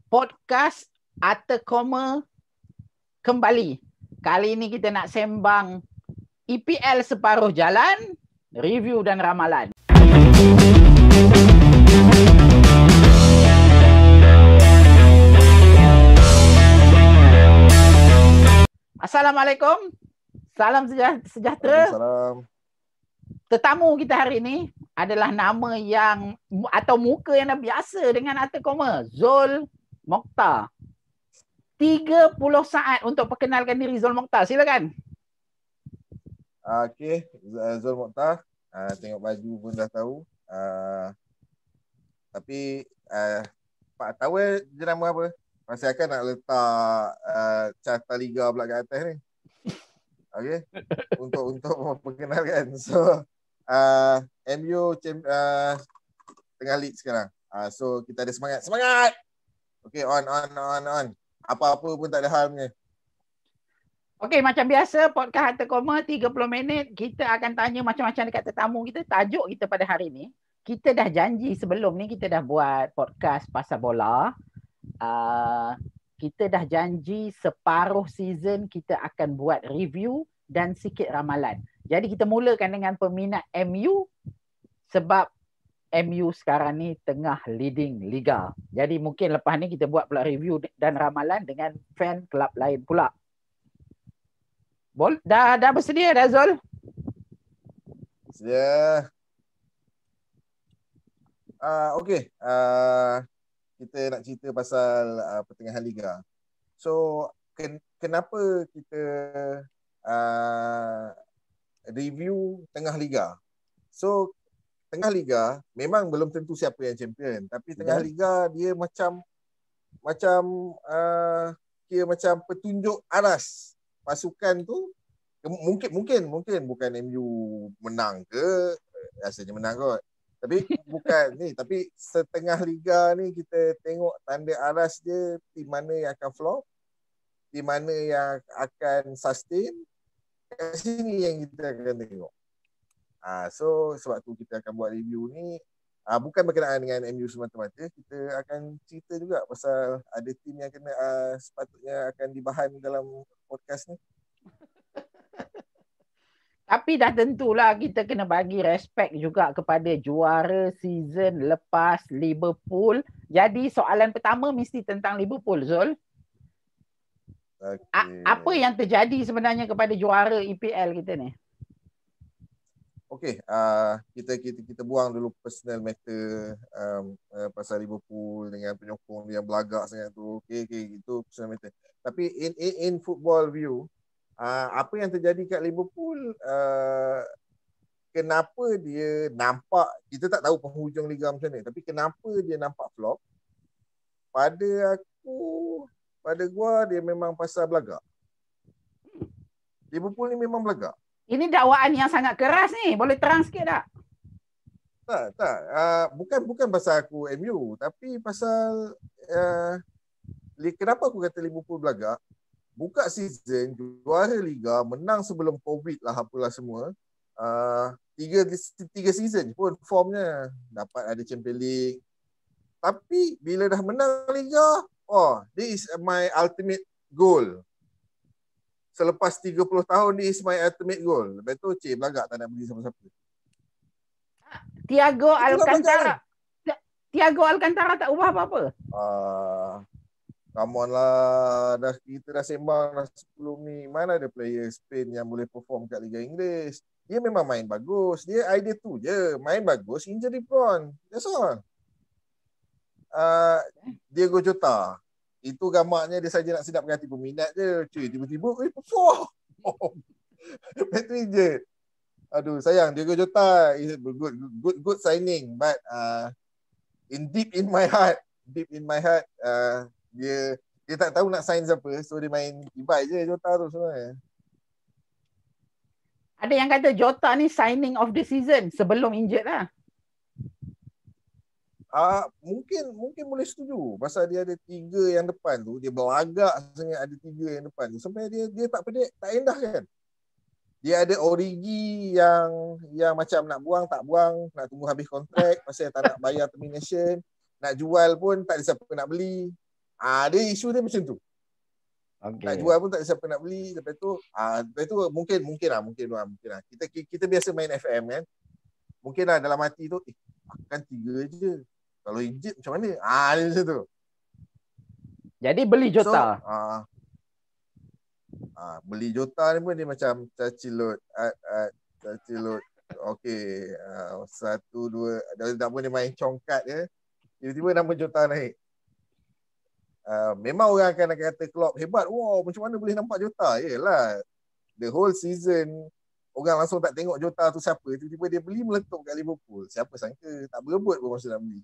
podcast Ata Koma kembali. Kali ini kita nak sembang EPL separuh jalan, review dan ramalan. Assalamualaikum. Salam sejahtera. Salam. Tetamu kita hari ini adalah nama yang atau muka yang dah biasa dengan Ata Koma, Zul Mokhtar. 30 saat untuk perkenalkan diri Zul Mokhtar. Silakan. Okey, Zul Mokhtar. Tengok baju pun dah tahu. Tapi Pak tahu jenama apa? Masih akan nak letak carta liga pula kat atas ni. Okey. Untuk memperkenalkan. So MU tengah lead sekarang. So kita ada semangat. Semangat. Okey, on. Apa-apa pun tak ada hal punya. Okey, macam biasa podcast Ata Koma 30 minit kita akan tanya macam-macam dekat tetamu kita. Tajuk kita pada hari ni, kita dah janji sebelum ni kita dah buat podcast pasal bola. Kita dah janji separuh season kita akan buat review dan sikit ramalan. Jadi kita mulakan dengan peminat MU sebab MU sekarang ni tengah leading liga. Jadi mungkin lepas ni kita buat pula review dan ramalan dengan fan kelab lain pula. Dah bersedia dah Zul? Sedia. Okey. Kita nak cerita pasal pertengahan liga. So kenapa kita review tengah liga? So tengah liga memang belum tentu siapa yang champion, tapi tengah liga dia macam kira macam petunjuk aras pasukan tu. Mungkin bukan MU menang ke, rasanya menang kot. Tapi bukan ni, tapi setengah liga ni kita tengok tanda aras dia, tim mana yang akan flop, tim mana yang akan sustain. Kat sini yang kita akan tengok. So sebab tu kita akan buat review ni, bukan berkenaan dengan MU semata-mata. Kita akan cerita juga pasal ada tim yang kena sepatutnya akan dibahan dalam podcast ni. Tapi dah tentulah kita kena bagi respect juga kepada juara season lepas, Liverpool. Jadi soalan pertama mesti tentang Liverpool, Zul. Okay. Apa yang terjadi sebenarnya kepada juara EPL kita ni? Okey, kita buang dulu personal matter pasal Liverpool dengan penyokong dia yang belagak sangat tu. Okey, itu personal matter. Tapi in football view, apa yang terjadi kat Liverpool, kenapa dia nampak, kita tak tahu penghujung liga macam ni, tapi kenapa dia nampak flop? Pada gua dia memang pasal belagak. Liverpool ni memang belagak. Ini dakwaan yang sangat keras ni. Boleh terang sikit tak? Tak. Bukan pasal aku MU, tapi pasal kenapa aku kata Liverpool belagak? Buka season, juara liga, menang sebelum COVID lah apalah semua. Tiga season pun formnya dapat ada Champions League. Tapi bila dah menang liga, this is my ultimate goal. Selepas 30 tahun, this is my ultimate goal. Lepas tu belagak tak nak beli siapa-siapa. Thiago Alcantara tak ubah apa-apa? Come on lah, kita dah sembang dah sebelum ni. Mana ada player Spain yang boleh perform kat Liga Inggeris? Dia memang main bagus. Dia idea tu je. Main bagus, injury prone. That's all. Diego Jota. Itu gambarnya dia saja nak sedapkan hati peminat je. Tiba-tiba, perform. Betul je. Aduh, sayang. Diego Jota is a good signing. But deep in my heart, dia tak tahu nak sign siapa, so dia main tibai je Jota tu sebenarnya. Ada yang kata Jota ni signing of the season sebelum injured lah. Mungkin boleh setuju pasal dia ada 3 yang depan tu, dia belagak sangat ada 3 yang depan tu sampai dia tak pedik, tak endah kan. Dia ada Origi yang macam nak buang tak buang, nak tunggu habis kontrak pasal tak nak bayar termination, nak jual pun tak ada siapa nak beli. Dia isu dia macam tu. Nak Okay. jual pun tak ada siapa nak beli. Lepas tu mungkin lah. Kita biasa main FM kan. Mungkin lah dalam hati tu, akan 3 je. Kalau Egypt macam mana? Dia macam tu. Jadi beli Jota. So, beli Jota ni pun dia macam cacilot. Okey. 1, 2. Tak pun dia main congkat je. Tiba-tiba nama Jota naik. Memang orang akan kata Klopp hebat. Wow, macam mana boleh nampak Jota? Yelah. The whole season, orang langsung tak tengok Jota tu siapa. Tiba-tiba dia beli meletup kat Liverpool. Siapa sangka tak berebut pun masa nak beli.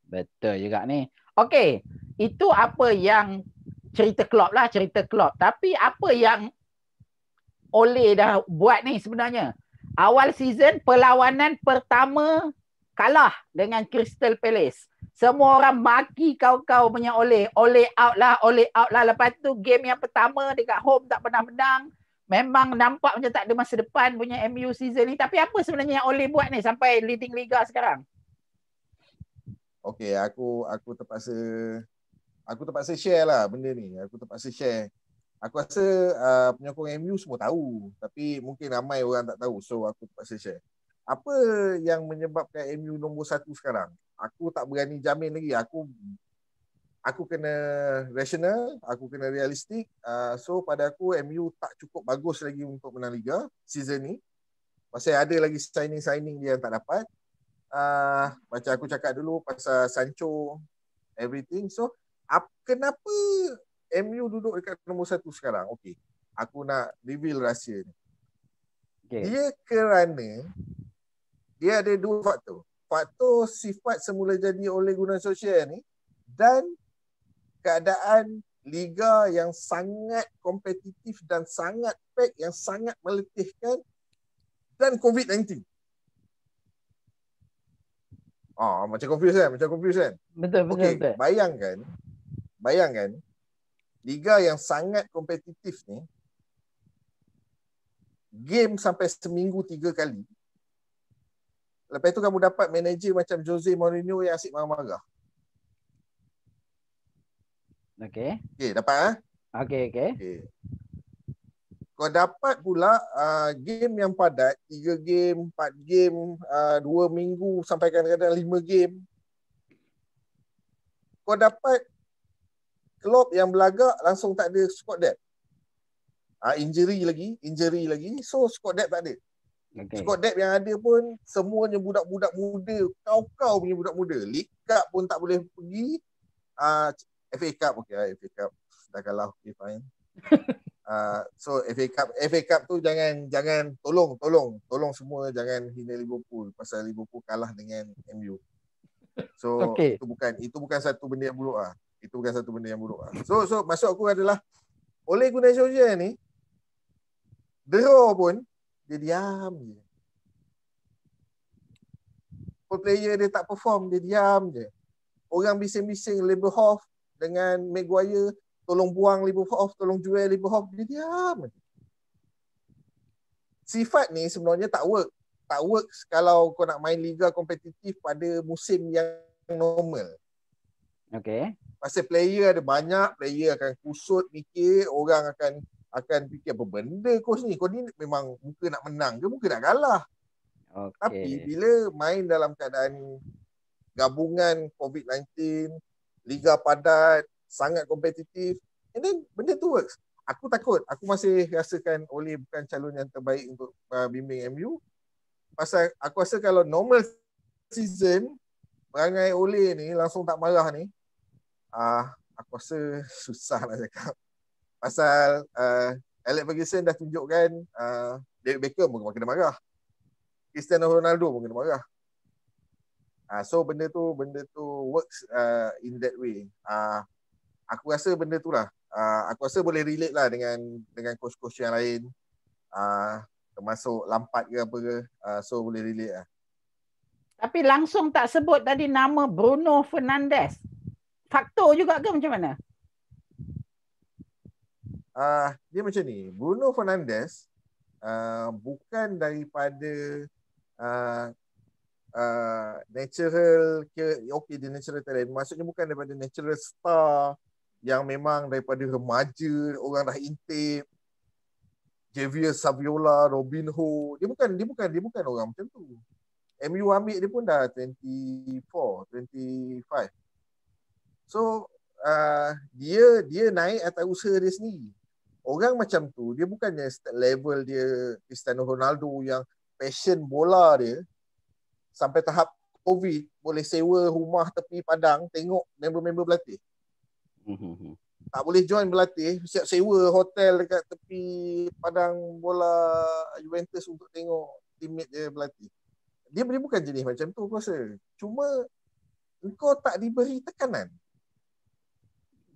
Betul juga ni. Okey, itu apa yang cerita Klopp lah, cerita Klopp. Tapi apa yang Ole dah buat ni sebenarnya? Awal season, perlawanan pertama kalah dengan Crystal Palace. Semua orang maki kau punya Ole out lah. Lepas tu game yang pertama dekat home tak pernah menang. Memang nampak macam tak ada masa depan punya MU season ni. Tapi apa sebenarnya yang Ole buat ni sampai leading Liga sekarang? Okay, aku terpaksa share lah benda ni. Aku rasa penyokong MU semua tahu. Tapi mungkin ramai orang tak tahu. So, aku terpaksa share. Apa yang menyebabkan MU nombor 1 sekarang? Aku tak berani jamin lagi. Aku kena rational, aku kena realistik. So pada aku MU tak cukup bagus lagi untuk menang Liga season ni. Pasal ada lagi signing dia yang tak dapat. Macam aku cakap dulu pasal Sancho, everything. So kenapa MU duduk dekat nombor 1 sekarang? Okay, aku nak reveal rahsia ni. Okay. Dia kerana dia ada 2 faktor. Faktor sifat semula jadi Ole Gunnar Solskjaer ni dan keadaan liga yang sangat kompetitif dan sangat pack, yang sangat meletihkan, dan COVID-19. Macam confuse kan? Betul. Bayangkan liga yang sangat kompetitif ni, game sampai seminggu 3 kali. Lepas tu kamu dapat manager macam Jose Mourinho yang asyik marah-marah. Okay, dapat Okay. Kau dapat pula game yang padat, 3 game, 4 game, 2 minggu sampai kadang-kadang 5 game. Kau dapat Klopp yang belagak langsung tak ada squad depth. Injury lagi. So squad depth tak ada. Okay. Squad depth yang ada pun semuanya budak-budak muda, kau punya budak muda. League Cup pun tak boleh pergi. FA Cup FA Cup dah kalah, okay, fine. So FA Cup tu jangan tolong semua jangan hina Liverpool pasal Liverpool kalah dengan MU. So okay. itu bukan satu benda yang buruk ah. So maksud aku adalah Ole Gunnar Solskjaer ni draw pun dia diam je. Player dia tak perform, dia diam je. Orang bising-bising Lindelof dengan Maguire, tolong buang Lindelof, tolong jual Lindelof, dia diam. Sifat ni sebenarnya tak work. Tak work kalau kau nak main liga kompetitif pada musim yang normal. Okay. Pasal player ada banyak, player akan kusut mikir, orang akan fikir apa benda coach ni. Kau ni memang muka nak menang ke muka nak kalah. Okay. Tapi bila main dalam keadaan gabungan COVID-19, liga padat, sangat kompetitif, and then benda tu works. Aku takut. Aku masih rasakan Ole bukan calon yang terbaik untuk bimbing MU. Pasal aku rasa kalau normal season, perangai Ole ni langsung tak marah ni, aku rasa susah nak cakap. Pasal Alex Ferguson dah tunjukkan David Beckham pun kena marah. Cristiano Ronaldo pun kena marah. So benda tu works in that way. Aku rasa benda tu lah. Aku rasa boleh relate lah dengan coach-coach yang lain. Termasuk Lampard ke apa ke. So boleh relate lah. Tapi langsung tak sebut tadi nama Bruno Fernandes. Faktor juga ke macam mana? Dia macam ni. Bruno Fernandes bukan daripada natural ke, okay, dia natural talent. Maksudnya bukan daripada natural star yang memang daripada remaja orang dah intip, Javier Saviola, Robinho. Dia bukan orang macam tu. MU ambil dia pun dah 24, 25. So dia naik atas usaha dia sendiri. Orang macam tu, dia bukannya level dia Cristiano Ronaldo yang passion bola dia sampai tahap COVID boleh sewa rumah tepi padang tengok member-member berlatih. Tak boleh join berlatih, siap sewa hotel dekat tepi padang bola Juventus untuk tengok teammate dia berlatih. Dia bukan jenis macam tu aku rasa. Cuma engkau tak diberi tekanan.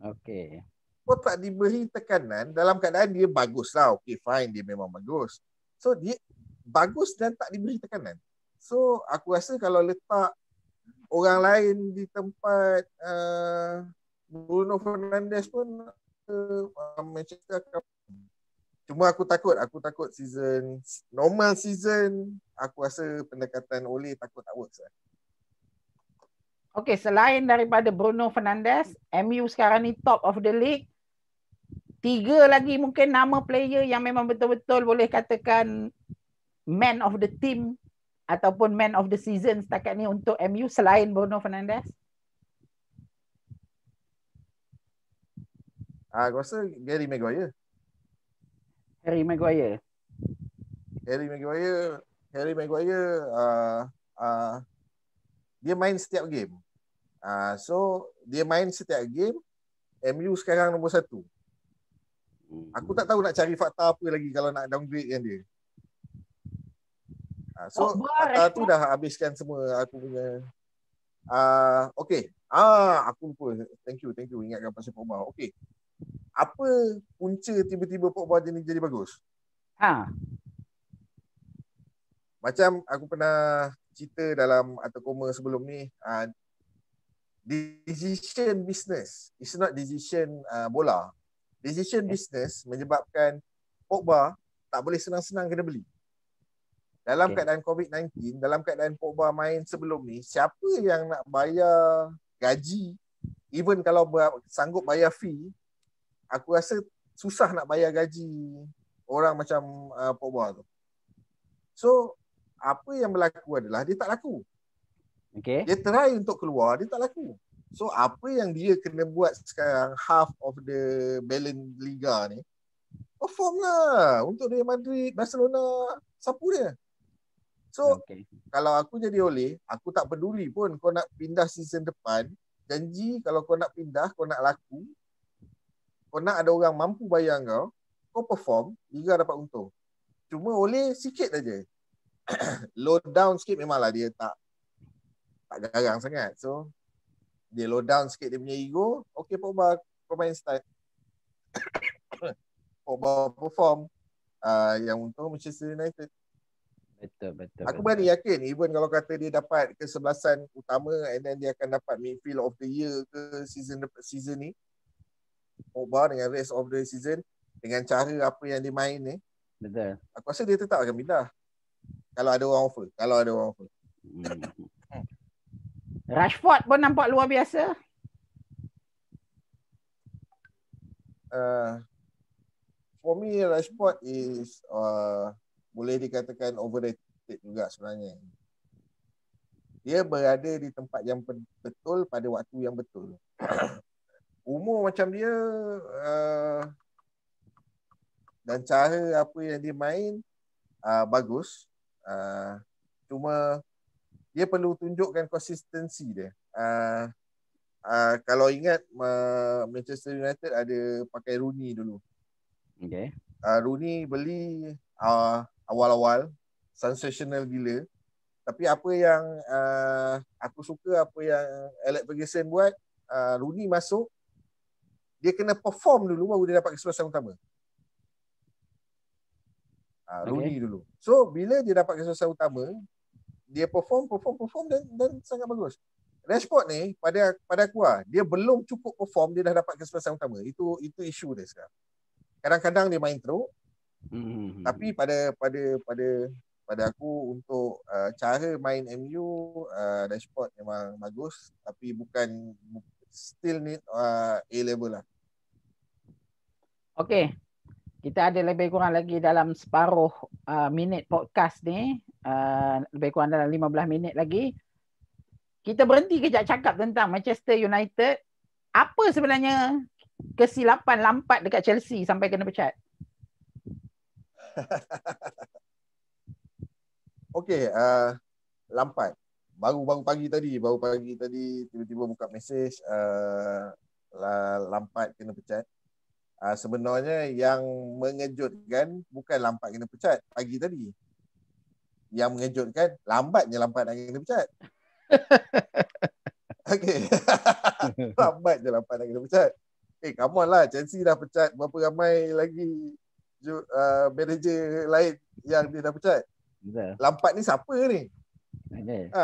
Okay. Kau tak diberi tekanan dalam keadaan dia bagus lah. Okay, fine, dia memang bagus. So dia bagus dan tak diberi tekanan. So aku rasa kalau letak orang lain di tempat Bruno Fernandes pun Manchester akan. Cuma aku takut normal season, aku rasa pendekatan Ole takut tak works lah. Okay, selain daripada Bruno Fernandes, MU sekarang ni top of the league. 3 lagi mungkin nama player yang memang betul-betul boleh katakan man of the team ataupun man of the season setakat ni untuk MU selain Bruno Fernandes. Aku rasa Harry Maguire. Harry Maguire dia main setiap game. So dia main setiap game. MU sekarang nombor 1. Aku tak tahu nak cari fakta apa lagi kalau nak downgrade kan dia. So fakta tu dah habiskan semua aku punya. Okay. Aku lupa. Thank you ingatkan pasal Pogba. Okay. Apa punca tiba-tiba Pogba jadi bagus? Macam aku pernah cerita dalam Atta Koma sebelum ni, decision business. It's not decision bola. Decision business menyebabkan Pogba tak boleh senang-senang kena beli. Dalam keadaan COVID-19, dalam keadaan Pogba main sebelum ni, siapa yang nak bayar gaji, even kalau sanggup bayar fee, aku rasa susah nak bayar gaji orang macam Pogba tu. So, apa yang berlaku adalah dia tak laku. Dia try untuk keluar, dia tak laku. So apa yang dia kena buat sekarang, half of the balance Liga ni, perform lah untuk Real Madrid, Barcelona, sapu dia. So kalau aku jadi Ole, aku tak peduli pun kau nak pindah season depan. Janji kalau kau nak pindah, kau nak laku, kau nak ada orang mampu bayar kau perform, Liga dapat untung. Cuma Ole sikit aja low down sikit, memanglah dia tak garang sangat. So dia low down sikit dia punya ego. Okay, Pogba pemain start. Pogba perform, yang untung Manchester United. Betul. Aku berani yakin even kalau kata dia dapat kesebelasan utama and then dia akan dapat midfield of the year ke season ni, Pogba dengan rest of the season, dengan cara apa yang dia main ni, betul, aku rasa dia tetap akan pindah kalau ada orang offer. Rashford pun nampak luar biasa. For me, Rashford is boleh dikatakan overrated juga sebenarnya. Dia berada di tempat yang betul pada waktu yang betul. Umur macam dia dan cara apa yang dia main bagus. Cuma dia perlu tunjukkan konsistensi dia. Kalau ingat Manchester United ada pakai Rooney dulu. Rooney beli awal-awal sensational gila. Tapi apa yang aku suka apa yang Alex Ferguson buat, Rooney masuk, dia kena perform dulu baru dia dapat kesempatan utama. Rooney dulu. So bila dia dapat kesempatan utama, dia perform dan sangat bagus. Rashford ni pada aku dia belum cukup perform, dia dah dapat kesempatan utama. Itu isu dia sekarang. Kadang-kadang dia main teruk. Tapi pada pada aku untuk cara main MU, dashboard memang bagus, tapi bukan, still need A level lah. Okey. Kita ada lebih kurang lagi dalam separuh minit podcast ni. Lebih kurang dalam 15 minit lagi. Kita berhenti kejap cakap tentang Manchester United. Apa sebenarnya kesilapan Lampard dekat Chelsea sampai kena pecat? Okey, Lampard. Baru pagi tadi tiba-tiba buka mesej Lampard kena pecat. Sebenarnya yang mengejutkan bukan Lampard kena pecat pagi tadi. Yang mengejutkan lambatnya Lampard nak kena pecat. Okey. Lambatnya Lampard nak kena pecat. Come on lah, Chelsea dah pecat berapa ramai lagi manager lain yang dia dah pecat. Lampard ni siapa ni?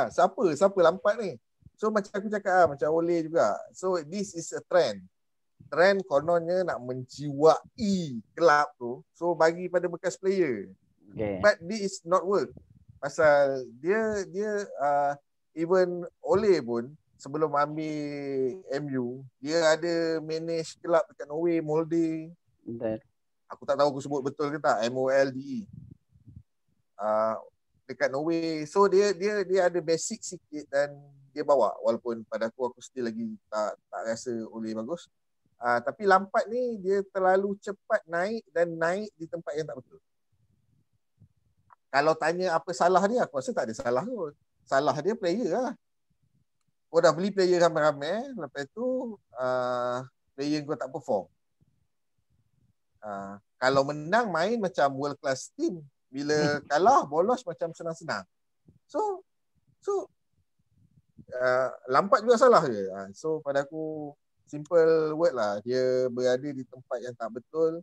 Siapa Lampard ni? So macam aku cakap macam Ole juga. So this is a trend. Trend kononnya nak menjiwai kelab tu. So bagi pada bekas player. But this is not work. Pasal dia even Ole pun sebelum ambil MU, dia ada manage kelab dekat Norway, Molde. Aku tak tahu aku sebut betul ke tak, MOLDE. Dekat Norway. So dia ada basic sikit dan dia bawa, walaupun pada aku still lagi tak rasa Ole bagus. Tapi Lampard ni dia terlalu cepat naik dan naik di tempat yang tak betul. Kalau tanya apa salah dia, aku rasa tak ada salah kot. Salah dia player lah. Kau dah beli player ramai-ramai, lepas tu player kau tak perform. Kalau menang main macam world class team, bila kalah bolos macam senang-senang. So Lampard juga salah je. So pada aku simple word lah, dia berada di tempat yang tak betul,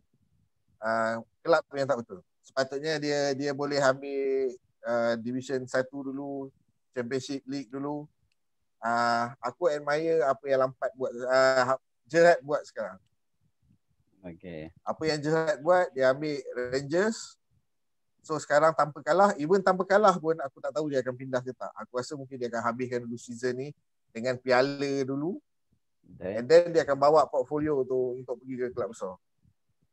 kelab yang tak betul. Sepatutnya dia boleh ambil Division 1 dulu, Championship League dulu. Aku admire apa yang Lampard buat, Gerrard buat sekarang. Apa yang Gerrard buat, dia ambil Rangers. So sekarang tanpa kalah, even tanpa kalah pun aku tak tahu dia akan pindah ke tak. Aku rasa mungkin dia akan habiskan dulu season ni dengan piala dulu. And then dia akan bawa portfolio tu untuk pergi ke kelab besar.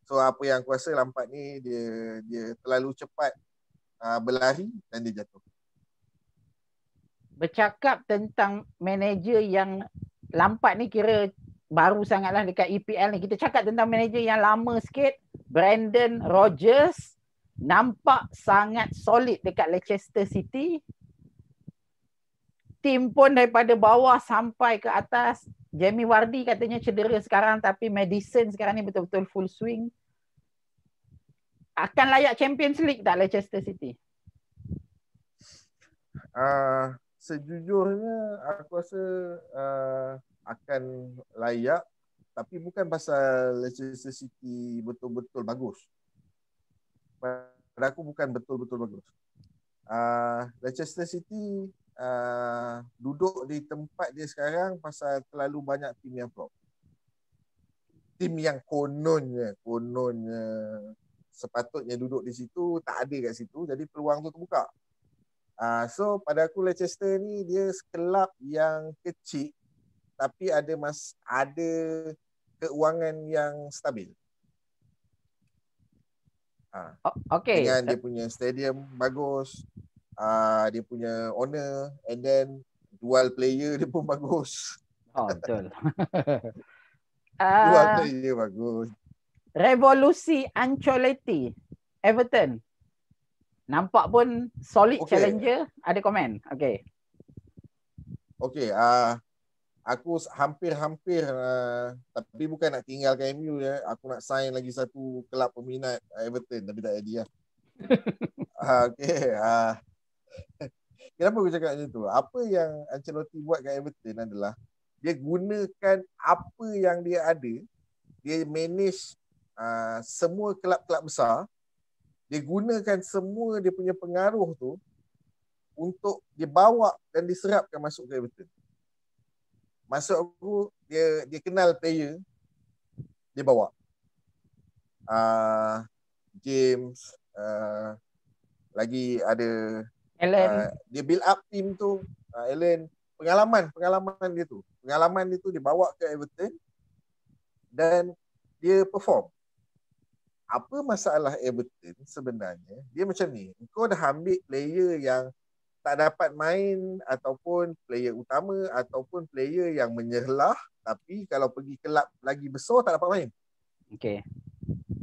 So apa yang aku rasa Lampard ni dia terlalu cepat berlari dan dia jatuh. Bercakap tentang manager yang Lampard ni kira baru sangatlah dekat EPL ni. Kita cakap tentang manager yang lama sikit, Brendan Rodgers. Nampak sangat solid dekat Leicester City. Tim pun daripada bawah sampai ke atas. Jamie Vardy katanya cedera sekarang, tapi Maddison sekarang ni betul-betul full swing. Akan layak Champions League tak Leicester City? Sejujurnya aku rasa akan layak, tapi bukan pasal Leicester City betul-betul bagus. Pada aku bukan betul-betul bagus. Leicester City duduk di tempat dia sekarang pasal terlalu banyak tim yang flop. Tim yang kononnya sepatutnya duduk di situ tak ada kat situ, jadi peluang tu terbuka. So pada aku Leicester ni dia kelab yang kecil tapi ada keuangan yang stabil. Dengan dia punya stadium bagus, dia punya owner, and then dual player dia pun bagus. Betul. Dual player bagus. Revolusi Ancelotti, Everton. Nampak pun solid challenger. Ada komen? Okey, aku hampir tapi bukan nak tinggalkan MU ya. Aku nak sign lagi satu kelab peminat Everton, tapi tak jadi lah. Kenapa aku cakap macam tu? Apa yang Ancelotti buat kat Everton adalah dia gunakan apa yang dia ada. Dia manage semua kelab-kelab besar. Dia gunakan semua dia punya pengaruh tu untuk dia bawa dan diserapkan masuk ke Everton. Maksud aku, dia kenal player, dia bawa. James, lagi ada Alan. dia build up team tu, Alan, pengalaman dia tu. Pengalaman dia tu dibawa ke Everton dan dia perform. Apa masalah Everton sebenarnya? Dia macam ni. Kau dah ambil player yang tak dapat main ataupun player utama ataupun player yang menyerlah, tapi kalau pergi kelab lagi besar tak dapat main. Okay.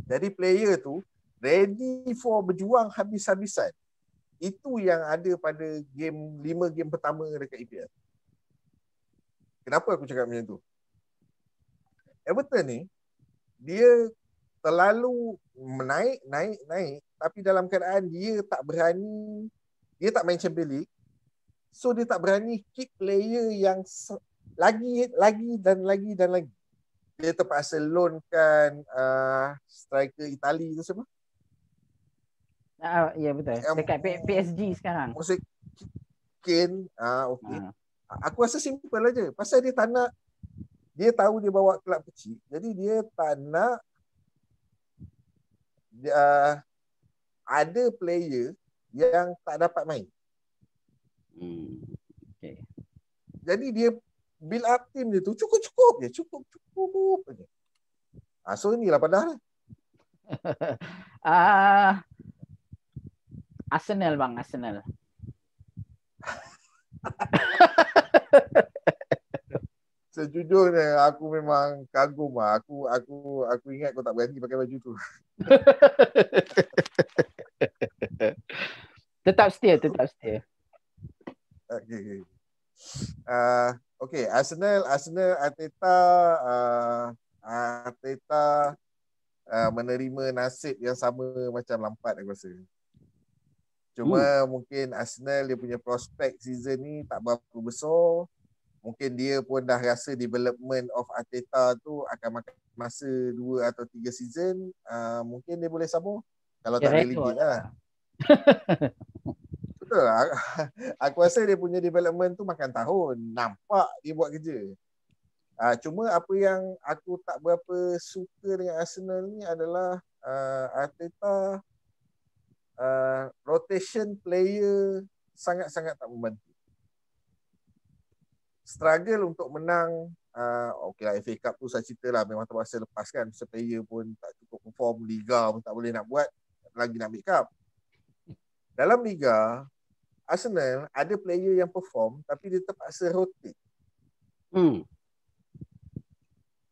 Jadi player tu ready for berjuang habis-habisan. Itu yang ada pada 5 game pertama dekat EPL. Kenapa aku cakap macam tu? Everton ni dia terlalu naik, tapi dalam keadaan dia tak berani, dia tak main Champions League, so dia tak berani keep player yang lagi dan lagi. Dia terpaksa loankan striker Itali tu siapa? Ya betul. Dekat PSG sekarang. Maksud Kane, okey. Aku rasa simple aja. Pasal dia tak nak, dia tahu dia bawa kelab kecil, jadi dia tak nak ada player yang tak dapat main. Okay. Jadi dia build up team dia tu cukup je. So inilah padahal. Arsenal bang, Arsenal. Sejujurnya aku memang kagum lah. Aku ingat kau tak berani pakai baju tu. Tetap setia. Okay. Arsenal Arteta menerima nasib yang sama macam Lampard aku rasa. Cuma mungkin Arsenal dia punya prospek season ni tak berapa besar. Mungkin dia pun dah rasa development of Arteta tu akan makan masa 2 atau 3 season. Mungkin dia boleh sambung. Kalau tak delegate lah. Betul. Aku rasa dia punya development tu makan tahun. Nampak dia buat kerja. Cuma apa yang aku tak berapa suka dengan Arsenal ni adalah Arteta rotation player sangat-sangat tak membantu. Struggle untuk menang. Okay lah, FA Cup tu saya cerita lah, memang terpaksa lepas kan. Player pun tak cukup perform, Liga pun tak boleh nak buat, lagi nak ambil cup. Dalam Liga, Arsenal ada player yang perform tapi dia terpaksa rotate.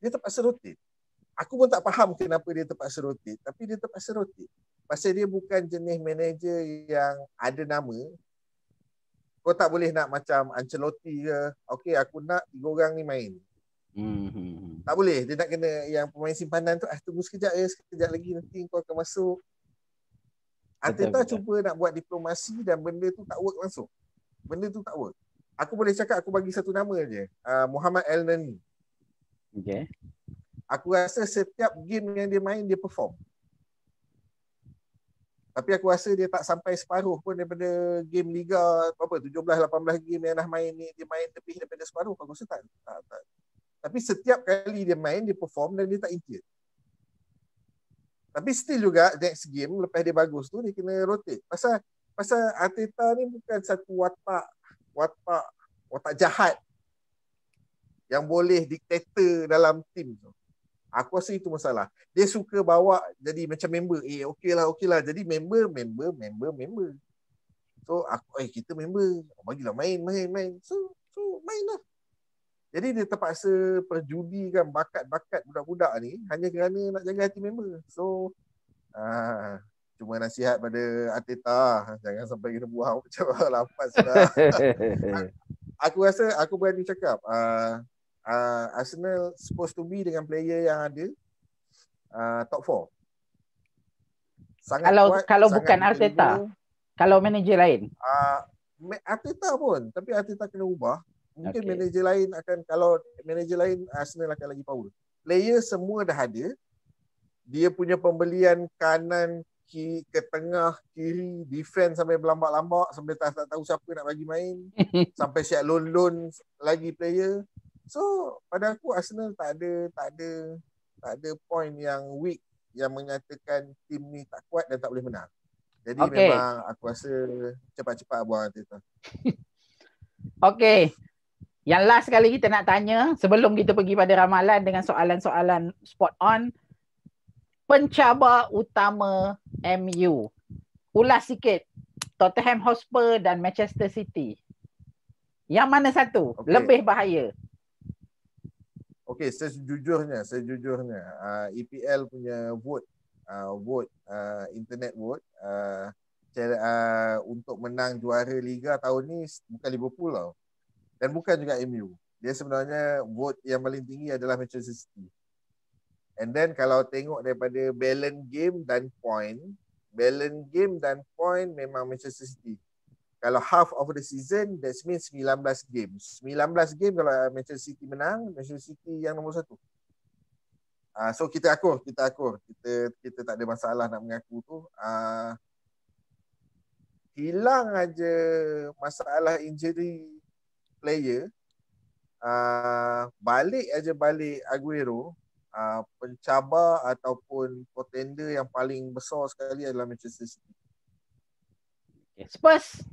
Dia terpaksa rotate. Aku pun tak faham kenapa dia terpaksa rotate, tapi dia terpaksa rotate. Pasal dia bukan jenis manager yang ada nama. Kau tak boleh nak macam Ancelotti ke, okay aku nak 3 orang ni main. Tak boleh. Dia nak kena yang pemain simpanan tu, tunggu sekejap lagi nanti kau akan masuk. Arteta cuba nak buat diplomasi dan benda tu tak work langsung. Aku boleh cakap, aku bagi satu nama je. Muhammad El-Nani. Okay. Aku rasa setiap game yang dia main, dia perform. Tapi aku rasa dia tak sampai separuh pun daripada game Liga 17-18 game yang dah main ni, dia main lebih daripada separuh. Aku rasa tak. Tapi setiap kali dia main, dia perform dan dia tak injured. Tapi still juga next game lepas dia bagus tu, dia kena rotate. Pasal Arteta ni bukan satu watak jahat yang boleh diktator dalam tim tu. Aku rasa itu masalah. Dia suka bawa jadi macam member. Okey lah. Jadi member. So aku kita member. Bagilah main. So main lah. Jadi dia terpaksa perjudikan bakat-bakat budak-budak ni hanya kerana nak jaga hati member. So cuma nasihat pada Arteta, jangan sampai kena buang macam Lampard sudah. Aku rasa aku berani cakap Arsenal supposed to be dengan player yang ada top 4. Sangat kuat. Kalau bukan Arteta, kalau manager lain. Arteta pun, tapi Arteta kena ubah. Mungkin manager lain akan, kalau manager lain Arsenal akan lagi power. Player semua dah ada. Dia punya pembelian kanan ke tengah, kiri, defense sampai berlambak-lambak, sampai tak tahu siapa nak bagi main. Sampai siap loan lagi player. So pada aku Arsenal tak ada point yang weak yang menyatakan tim ni tak kuat dan tak boleh menang. Jadi Okey. memang aku rasa cepat-cepat buang nanti tu. Okey. Yang last kali kita nak tanya sebelum kita pergi pada ramalan dengan soalan-soalan spot on. Pencabar utama MU. Ulas sikit. Tottenham Hotspur dan Manchester City. Yang mana satu lebih bahaya? Okey, sejujurnya EPL punya vote internet vote untuk menang juara liga tahun ni bukan Liverpool tau. Dan bukan juga MU. Dia sebenarnya vote yang paling tinggi adalah Manchester City. And then kalau tengok daripada balance game dan point memang Manchester City. Kalau half of the season, that means 19 games. 19 game kalau Manchester City menang, Manchester City yang nombor 1. So kita akur. Kita tak ada masalah nak mengaku tu. Hilang aja masalah injury player. Balik Aguero, pencabar ataupun contender yang paling besar sekali adalah Manchester City. Spurs.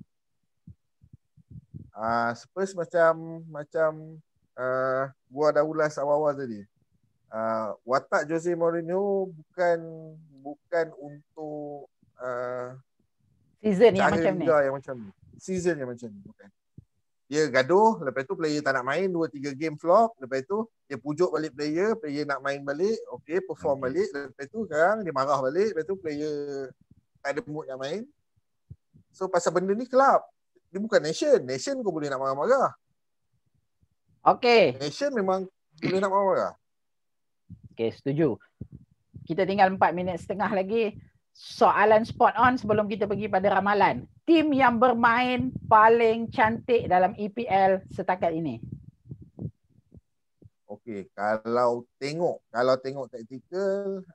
Spurs macam gua dah ulas awal-awal tadi. Watak Jose Mourinho bukan untuk Season yang macam ni. Season yang macam ni. Bukan. Dia gaduh, lepas tu player tak nak main 2-3 game flop, lepas tu dia pujuk balik player nak main balik, perform balik, lepas tu sekarang dia marah balik, lepas tu player tak ada mood nak main. So pasal benda ni kelab. Dia bukan nation kau boleh nak marah-marah. Okey. Nation memang boleh nak marah-marah. Okey, setuju. Kita tinggal 4 minit setengah lagi. Soalan spot on sebelum kita pergi pada ramalan. Tim yang bermain paling cantik dalam EPL setakat ini. Okey, kalau tengok taktikal,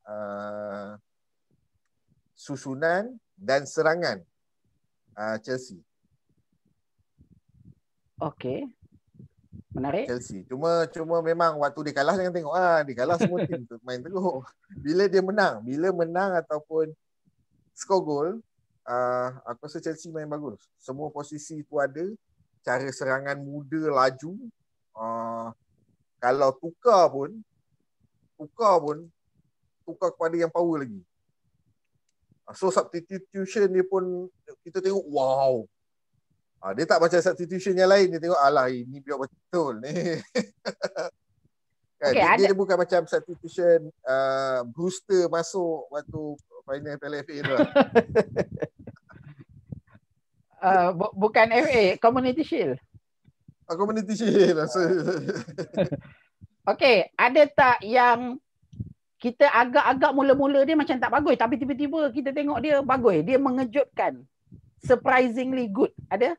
susunan dan serangan, Chelsea. Okey. Menarik. Chelsea. Cuma memang waktu dia kalah jangan tengok dia kalah semua tim main teruk. Bila dia menang ataupun skor gol, aku rasa Chelsea main bagus. Semua posisi tu ada, cara serangan muda, laju. Kalau tukar kepada yang power lagi. So substitution dia pun kita tengok wow. Dia tak macam substitution yang lain. Dia tengok alah ini biar betul ni. Kan? Okay, dia bukan macam substitution Brewster masuk waktu final Piala FA tu. Bukan FA, Community Shield. Community Shield. Okey, ada tak yang kita agak-agak mula-mula dia macam tak bagus tapi tiba-tiba kita tengok dia bagus, dia mengejutkan, surprisingly good. Ada?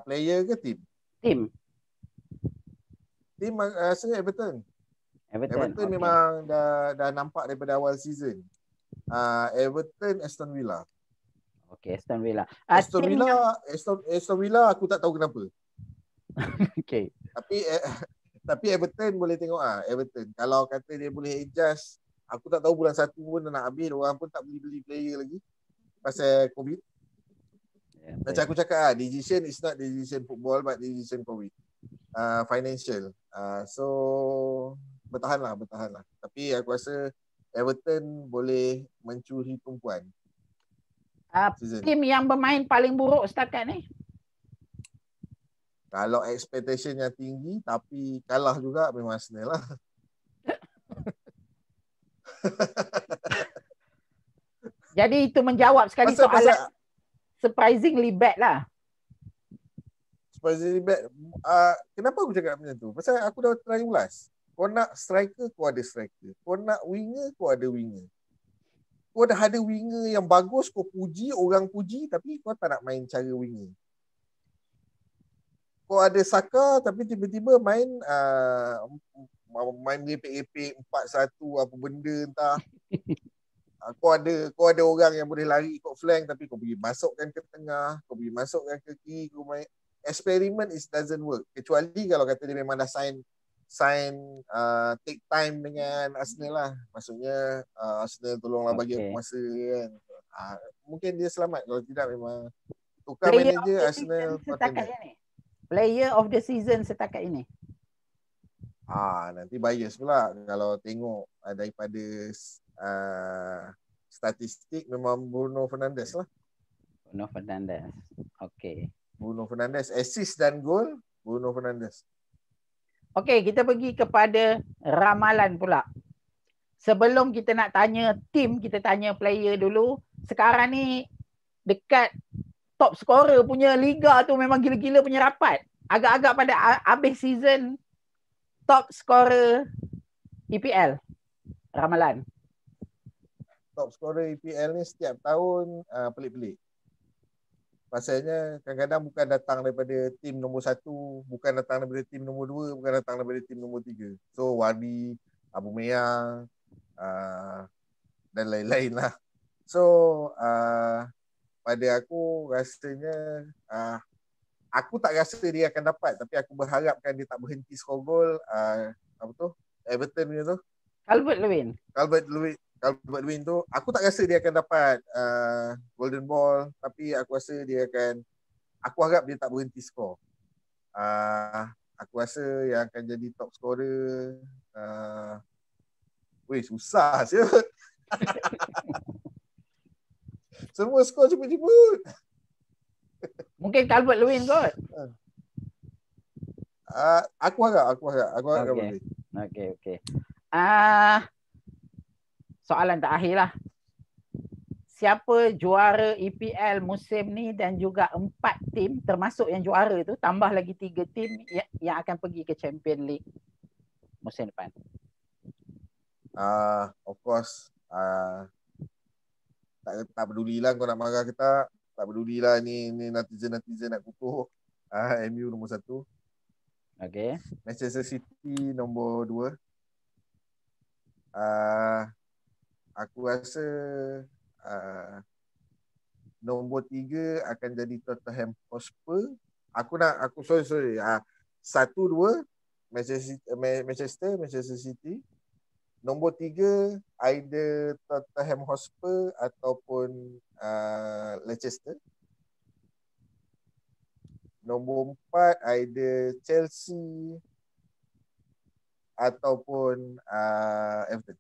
Player ke team? Team rasanya Everton memang dah nampak daripada awal season. Everton, Aston Villa. Okey, Aston Villa. Aston Villa aku tak tahu kenapa. Okey. Tapi Everton boleh tengok Everton. Kalau kata dia boleh adjust, aku tak tahu bulan 1 pun nak habis, orang pun tak beli player lagi pasal COVID. Macam aku cakap decision is not decision football but decision COVID. Financial. So bertahanlah. Tapi aku rasa Everton boleh mencuri tumpuan. Tim yang bermain paling buruk setakat ni? Kalau expectation yang tinggi tapi kalah juga memang Arsenal lah. Jadi itu menjawab sekali soalan surprisingly bad lah. Surprisingly bad. Kenapa aku cakap macam tu? Pasal aku dah try ulas. Kau nak striker, kau ada striker. Kau nak winger, kau ada winger. Kau dah ada winger yang bagus, kau puji, orang puji, tapi kau tak nak main cara winger. Kau ada Saka, tapi tiba-tiba main ngepek-ngepek 4-1 apa benda entah. Kau ada orang yang boleh lari ikut flank tapi kau pergi masukkan ke tengah, kau pergi masukkan ke kiri, kau main experiment doesn't work. Kecuali kalau kata dia memang dah sign take time dengan Arsenal lah. Maksudnya Arsenal tolonglah bagi aku masa kan. Mungkin dia selamat. Kalau tidak memang tukar Player of manager the Arsenal season setakat contender. ini. Player of the season setakat ini. Nanti bias pula kalau tengok daripada statistik memang Bruno Fernandes lah. Bruno Fernandes. Okey. Bruno Fernandes assist dan gol Bruno Fernandes. Okey, kita pergi kepada ramalan pula. Sebelum kita nak tanya tim, kita tanya player dulu. Sekarang ni dekat top scorer punya liga tu memang gila-gila punya rapat. Agak-agak pada habis season top scorer EPL. Ramalan. Top scorer EPL ni setiap tahun pelik-pelik. Pasalnya kadang-kadang bukan datang daripada tim nombor 1, bukan datang daripada tim nombor 2, bukan datang daripada tim nombor 3. So Wardy, Aubameyang dan lain-lain lah. So pada aku rasanya aku tak rasa dia akan dapat, tapi aku berharapkan dia tak berhenti skor gol. Everton punya tu, Calvert Lewin tu, aku tak rasa dia akan dapat golden ball, tapi aku rasa dia akan, aku harap dia tak berhenti skor. Aku rasa yang akan jadi top scorer susah je. Semua skor ceput-ceput. Mungkin Calvert Lewin kot. Aku harap Okey. Okey. Soalan terakhir lah. Siapa juara EPL musim ni dan juga 4 tim termasuk yang juara tu, tambah lagi 3 tim yang akan pergi ke Champions League musim depan? Of course, tak pedulilah kau nak marah ke tak pedulilah ni netizen nak kukuh. MU nombor 1. Okey. Manchester City nombor 2. Aku rasa nombor 3 akan jadi Tottenham Hotspur. Sorry. 1-2 Manchester City. Nombor 3 either Tottenham Hotspur ataupun Leicester. Nombor 4 either Chelsea ataupun Everton.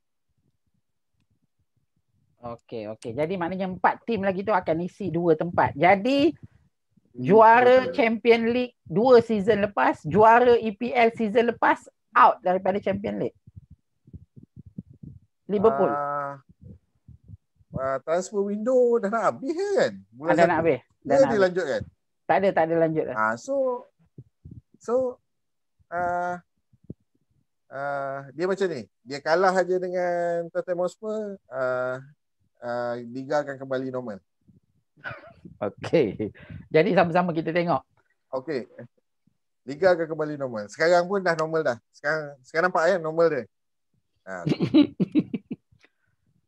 Okey. Jadi maknanya 4 tim lagi tu akan isi 2 tempat. Jadi juara Champions League 2 season lepas, juara EPL season lepas out daripada Champions League. Liverpool. Transfer window dah nak habis kan? Dah nak habis. Dia lanjut kan? Tak ada lanjut dah. Dia macam ni. Dia kalah aja dengan Tottenham Hotspur, liga akan kembali normal. Okey. Jadi sama-sama kita tengok. Okey. Liga akan kembali normal. Sekarang pun dah normal dah. Sekarang nampak kan normal dia.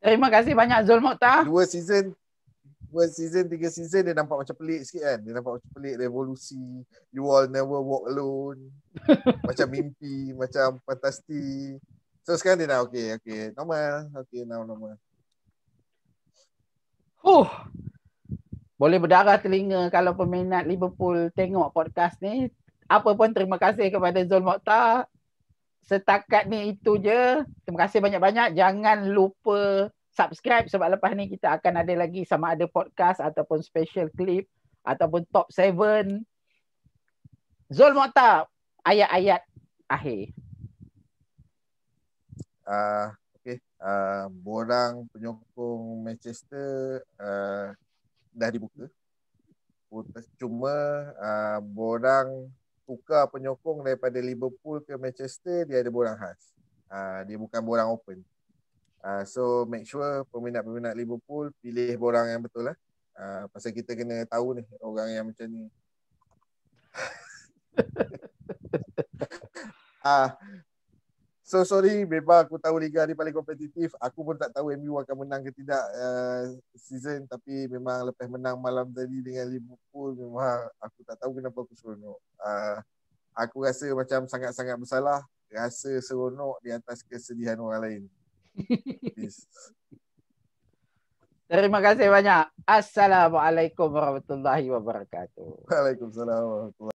Terima kasih banyak Zul Mokhtar. 2 season, 3 season dia nampak macam pelik sikit kan. Dia nampak macam pelik, revolusi, you all never walk alone. Macam mimpi, macam fantastik. So sekarang dia dah okey, normal. Okey, now normal. Boleh berdarah telinga kalau peminat Liverpool tengok podcast ni. Apa pun terima kasih kepada Zul Mokhtar. Setakat ni itu je. Terima kasih banyak-banyak. Jangan lupa subscribe sebab lepas ni kita akan ada lagi sama ada podcast ataupun special clip ataupun top 7. Zul Mokhtar, ayat-ayat akhir. Borang penyokong Manchester dah dibuka. Cuma borang tukar penyokong daripada Liverpool ke Manchester, dia ada borang khas. Dia bukan borang open. So make sure peminat-peminat Liverpool pilih borang yang betul lah. Pasal kita kena tahu ni orang yang macam ni. So sorry, memang aku tahu Liga ni paling kompetitif. Aku pun tak tahu MU akan menang ke tidak season. Tapi memang lepas menang malam tadi dengan Liverpool, memang aku tak tahu kenapa aku seronok. Aku rasa macam sangat-sangat bersalah. Rasa seronok di atas kesedihan orang lain. Terima kasih banyak. Assalamualaikum warahmatullahi wabarakatuh. Waalaikumsalam warahmatullahi